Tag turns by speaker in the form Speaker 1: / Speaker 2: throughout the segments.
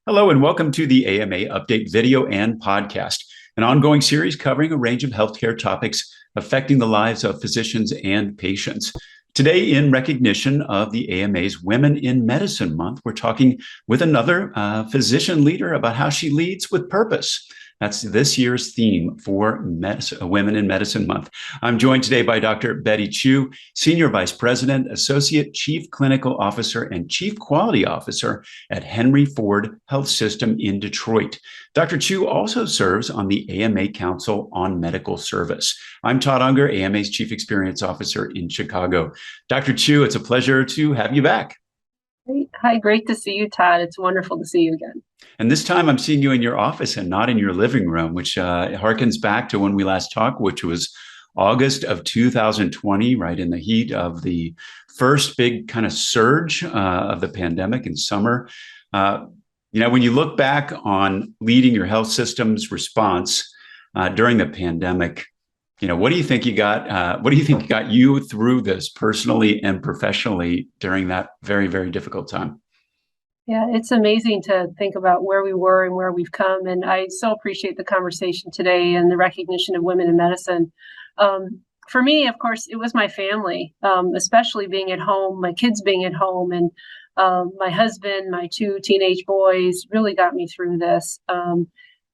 Speaker 1: Hello, and welcome to the AMA Update video and podcast, an ongoing series covering a range of healthcare topics affecting the lives of physicians and patients. Today, in recognition of the AMA's Women in Medicine Month, we're talking with another physician leader about how she leads with purpose. That's this year's theme for Women in Medicine Month. I'm joined today by Dr. Betty Chu, Senior Vice President, Associate Chief Clinical Officer, and Chief Quality Officer at Henry Ford Health System in Detroit. Dr. Chu also serves on the AMA Council on Medical Service. I'm Todd Unger, AMA's Chief Experience Officer in Chicago. Dr. Chu, it's a pleasure to have you back.
Speaker 2: Hi, great to see you, Todd. It's wonderful to see you again.
Speaker 1: And this time I'm seeing you in your office and not in your living room, which harkens back to when we last talked, which was August of 2020, right in the heat of the first big kind of surge of the pandemic in summer. When you look back on leading your health system's response during the pandemic, what do you think you got? What do you think got you through this personally and professionally during that very, very difficult time?
Speaker 2: Yeah, it's amazing to think about where we were and where we've come. And I so appreciate the conversation today and the recognition of women in medicine. For me, of course, it was my family, especially being at home, my kids being at home, and my husband, my two teenage boys really got me through this.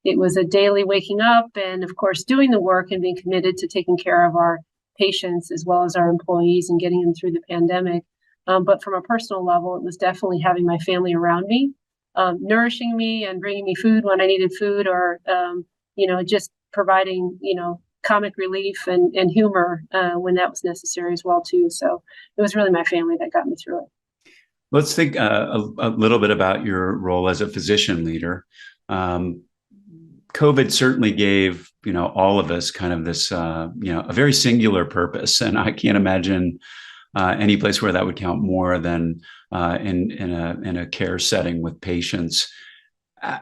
Speaker 2: It was a daily waking up and, of course, doing the work and being committed to taking care of our patients as well as our employees and getting them through the pandemic. But from a personal level, it was definitely having my family around me, nourishing me and bringing me food when I needed food, or, just providing, comic relief and humor when that was necessary as well, too. So it was really my family that got me through it.
Speaker 1: Let's think a little bit about your role as a physician leader. COVID certainly gave, all of us kind of this, a very singular purpose. And I can't imagine any place where that would count more than in a care setting with patients.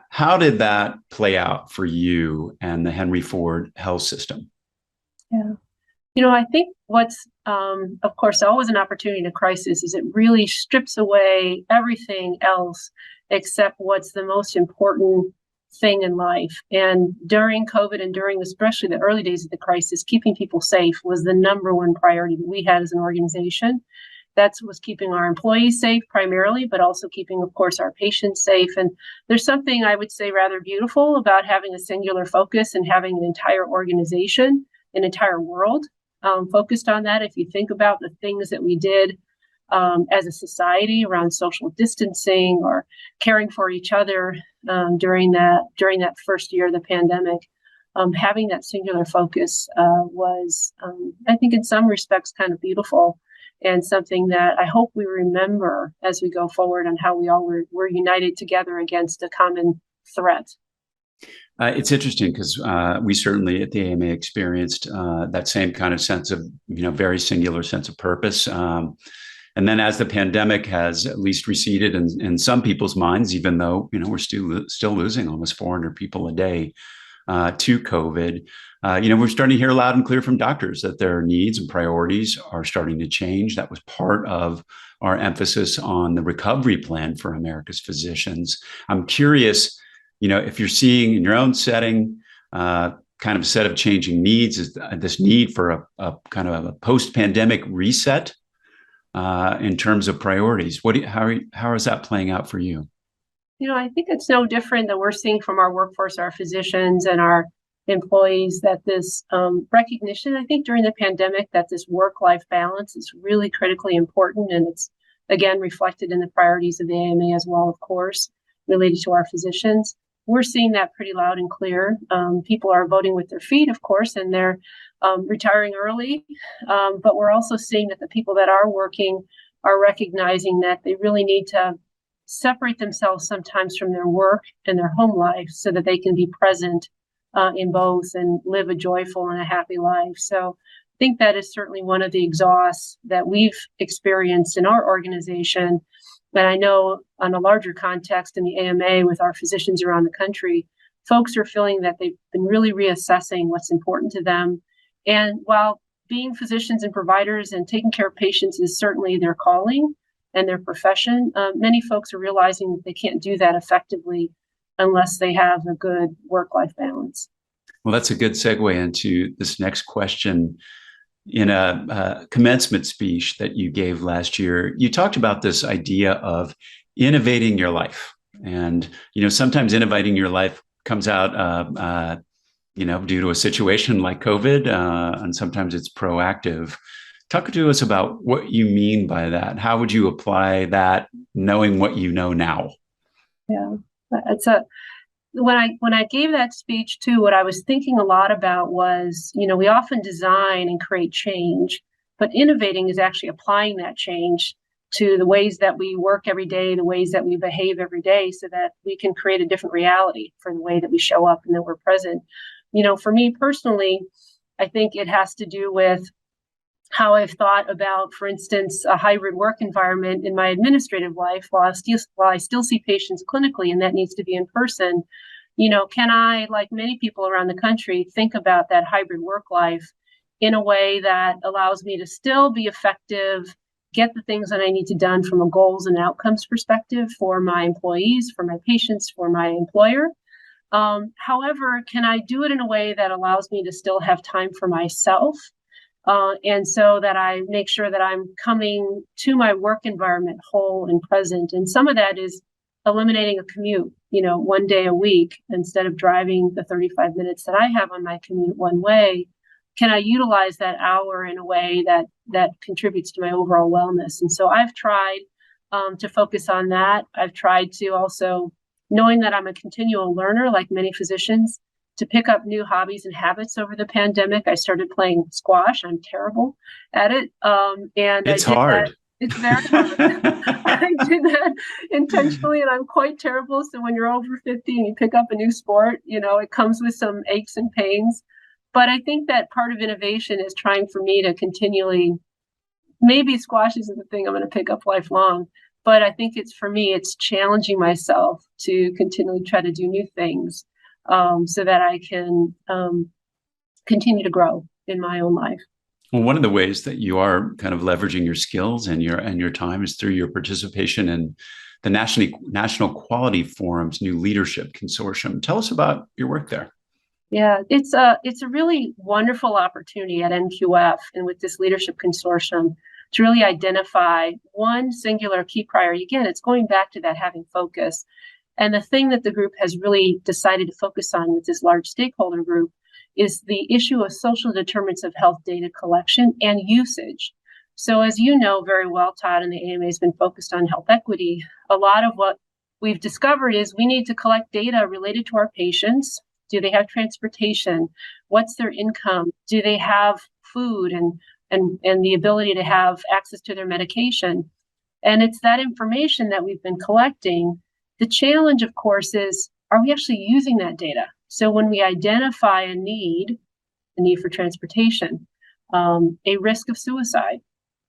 Speaker 1: How did that play out for you and the Henry Ford Health System?
Speaker 2: Yeah. I think what's, of course, always an opportunity in a crisis is it really strips away everything else except what's the most important thing in life. And during COVID and during especially the early days of the crisis, keeping people safe was the number one priority that we had as an organization. That was keeping our employees safe primarily, but also keeping, of course, our patients safe. And there's something I would say rather beautiful about having a singular focus and having an entire organization, an entire world focused on that. If you think about the things that we did as a society around social distancing or caring for each other during that first year of the pandemic, having that singular focus was, I think, in some respects, kind of beautiful, and something that I hope we remember as we go forward on how we all were united together against a common threat.
Speaker 1: It's interesting because we certainly at the AMA experienced that same kind of sense of, very singular sense of purpose. And then as the pandemic has at least receded in some people's minds, even though, we're still losing almost 400 people a day to COVID, we're starting to hear loud and clear from doctors that their needs and priorities are starting to change. That was part of our emphasis on the recovery plan for America's physicians. I'm curious, if you're seeing in your own setting kind of a set of changing needs, is this need for a kind of a post-pandemic reset in terms of priorities. How is that playing out for you?
Speaker 2: I think it's no different than we're seeing from our workforce, our physicians and our employees, that this recognition, I think, during the pandemic, that this work-life balance is really critically important. And it's, again, reflected in the priorities of the AMA as well, of course, related to our physicians. We're seeing that pretty loud and clear. People are voting with their feet, of course, and they're retiring early. But we're also seeing that the people that are working are recognizing that they really need to separate themselves sometimes from their work and their home life so that they can be present in both and live a joyful and a happy life. So I think that is certainly one of the exhausts that we've experienced in our organization. And I know on a larger context in the AMA with our physicians around the country, folks are feeling that they've been really reassessing what's important to them. And while being physicians and providers and taking care of patients is certainly their calling, and their profession, many folks are realizing that they can't do that effectively unless they have a good work-life balance.
Speaker 1: Well, that's a good segue into this next question. In a commencement speech that you gave last year, you talked about this idea of innovating your life. And, sometimes innovating your life comes out, due to a situation like COVID, and sometimes it's proactive. Talk to us about what you mean by that. How would you apply that, knowing what you know now?
Speaker 2: Yeah, when I gave that speech too, what I was thinking a lot about was, we often design and create change, but innovating is actually applying that change to the ways that we work every day, the ways that we behave every day, so that we can create a different reality for the way that we show up and that we're present. For me personally, I think it has to do with how I've thought about, for instance, a hybrid work environment in my administrative life while I still see patients clinically, and that needs to be in person. Can I, like many people around the country, think about that hybrid work life in a way that allows me to still be effective, get the things that I need to done from a goals and outcomes perspective for my employees, for my patients, for my employer. However, can I do it in a way that allows me to still have time for myself? And so that I make sure that I'm coming to my work environment whole and present. And some of that is eliminating a commute, one day a week, instead of driving the 35 minutes that I have on my commute one way. Can I utilize that hour in a way that contributes to my overall wellness? And so I've tried to focus on that. I've tried to also, knowing that I'm a continual learner, like many physicians, to pick up new hobbies and habits over the pandemic. I started playing squash. I'm terrible at it. And
Speaker 1: it's hard.
Speaker 2: It's very hard. I did that intentionally, and I'm quite terrible. So when you're over 50 and you pick up a new sport, it comes with some aches and pains. But I think that part of innovation is trying for me to continually, maybe squash isn't the thing I'm going to pick up lifelong, but I think it's challenging myself to continually try to do new things. So that I can continue to grow in my own life.
Speaker 1: Well, one of the ways that you are kind of leveraging your skills and your time is through your participation in the National Quality Forum's New Leadership Consortium. Tell us about your work there.
Speaker 2: Yeah, it's a really wonderful opportunity at NQF and with this leadership consortium to really identify one singular key priority. Again, it's going back to that having focus. And the thing that the group has really decided to focus on with this large stakeholder group is the issue of social determinants of health data collection and usage. So as you know very well, Todd, and the AMA has been focused on health equity, a lot of what we've discovered is we need to collect data related to our patients. Do they have transportation? What's their income? Do they have food and the ability to have access to their medication? And it's that information that we've been collecting. The challenge, of course, is, are we actually using that data? So when we identify a need for transportation, a risk of suicide,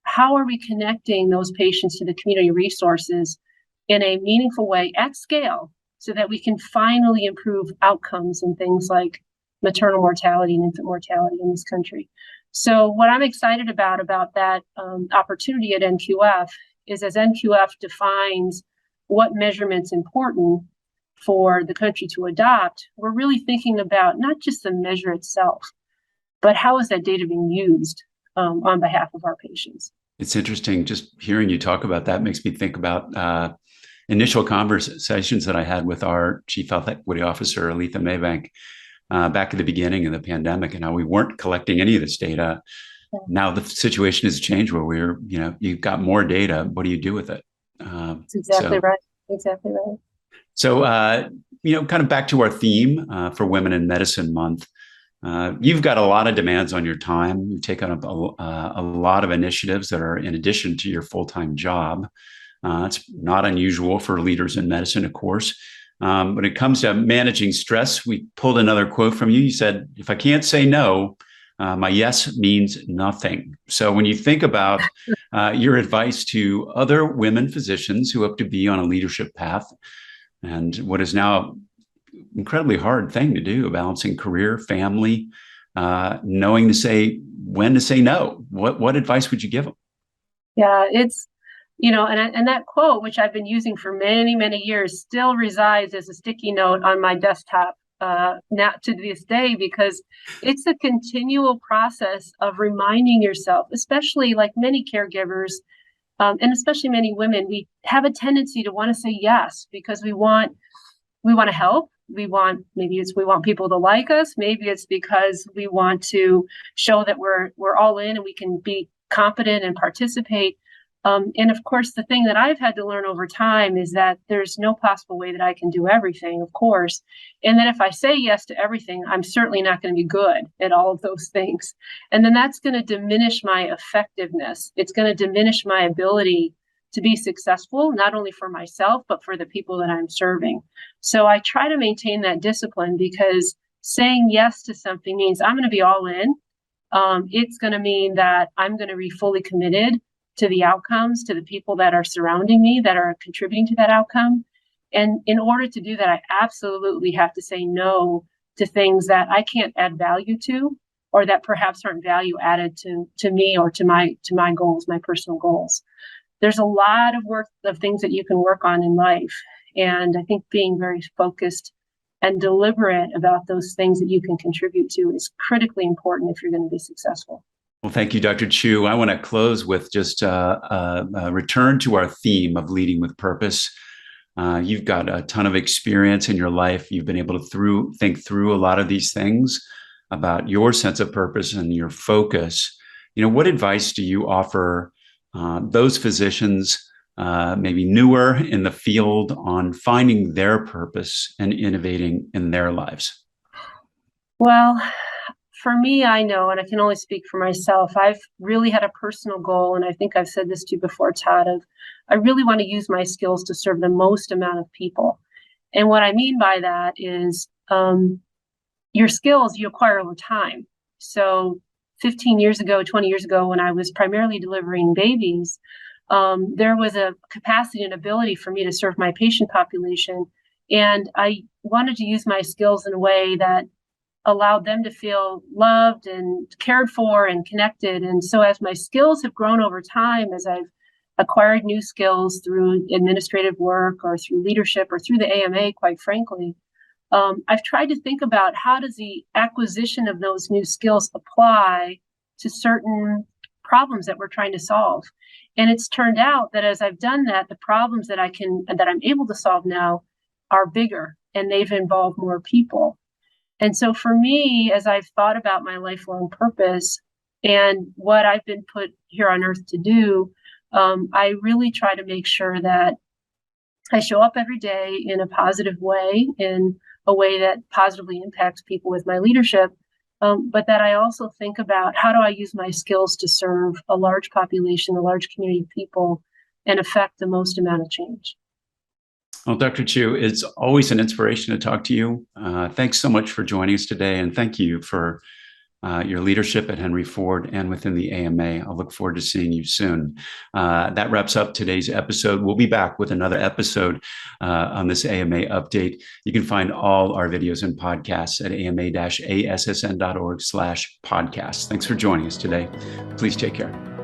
Speaker 2: how are we connecting those patients to the community resources in a meaningful way at scale so that we can finally improve outcomes in things like maternal mortality and infant mortality in this country? So what I'm excited about that opportunity at NQF is, as NQF defines what measurement's important for the country to adopt, we're really thinking about not just the measure itself, but how is that data being used on behalf of our patients.
Speaker 1: It's interesting. Just hearing you talk about that makes me think about initial conversations that I had with our Chief Health Equity Officer, Aletha Maybank, back at the beginning of the pandemic, and how we weren't collecting any of this data. Yeah. Now the situation has changed where you've got more data. What do you do with it?
Speaker 2: That's exactly right. Exactly right.
Speaker 1: So, kind of back to our theme for Women in Medicine Month. You've got a lot of demands on your time. You've taken up a lot of initiatives that are in addition to your full-time job. It's not unusual for leaders in medicine, of course. When it comes to managing stress, we pulled another quote from you. You said, "If I can't say no, my yes means nothing." So when you think about your advice to other women physicians who hope to be on a leadership path, and what is now incredibly hard thing to do, balancing career, family, knowing when to say no, what advice would you give them?
Speaker 2: Yeah, it's And that quote, which I've been using for many, many years, still resides as a sticky note on my desktop now to this day, because it's a continual process of reminding yourself, especially like many caregivers, and especially many women, we have a tendency to want to say yes because we want to help. We want people to like us. Maybe it's because we want to show that we're all in and we can be competent and participate. And of course, the thing that I've had to learn over time is that there's no possible way that I can do everything, of course. And then if I say yes to everything, I'm certainly not going to be good at all of those things. And then that's going to diminish my effectiveness. It's going to diminish my ability to be successful, not only for myself, but for the people that I'm serving. So I try to maintain that discipline, because saying yes to something means I'm going to be all in. It's going to mean that I'm going to be fully committed to the outcomes, to the people that are surrounding me, that are contributing to that outcome. And in order to do that, I absolutely have to say no to things that I can't add value to, or that perhaps aren't value added to me or to my goals, my personal goals. There's a lot of things that you can work on in life. And I think being very focused and deliberate about those things that you can contribute to is critically important if you're going to be successful.
Speaker 1: Well, thank you, Dr. Chu. I want to close with just a return to our theme of leading with purpose. You've got a ton of experience in your life. You've been able to think through a lot of these things about your sense of purpose and your focus. What advice do you offer those physicians, maybe newer in the field, on finding their purpose and innovating in their lives?
Speaker 2: Well, for me, I know, and I can only speak for myself, I've really had a personal goal, and I think I've said this to you before, Todd, of I really want to use my skills to serve the most amount of people. And what I mean by that is your skills you acquire over time. So 15 years ago, 20 years ago, when I was primarily delivering babies, there was a capacity and ability for me to serve my patient population. And I wanted to use my skills in a way that allowed them to feel loved and cared for and connected. And so as my skills have grown over time, as I've acquired new skills through administrative work or through leadership or through the AMA, quite frankly, I've tried to think about how does the acquisition of those new skills apply to certain problems that we're trying to solve. And it's turned out that as I've done that, the problems that I'm able to solve now are bigger, and they've involved more people. And so for me, as I've thought about my lifelong purpose and what I've been put here on earth to do, I really try to make sure that I show up every day in a positive way, in a way that positively impacts people with my leadership, but that I also think about how do I use my skills to serve a large population, a large community of people, and affect the most amount of change.
Speaker 1: Well, Dr. Chu, it's always an inspiration to talk to you. Thanks so much for joining us today, and thank you for your leadership at Henry Ford and within the AMA. I'll look forward to seeing you soon. That wraps up today's episode. We'll be back with another episode on this AMA update. You can find all our videos and podcasts at ama-assn.org/podcasts. Thanks for joining us today. Please take care.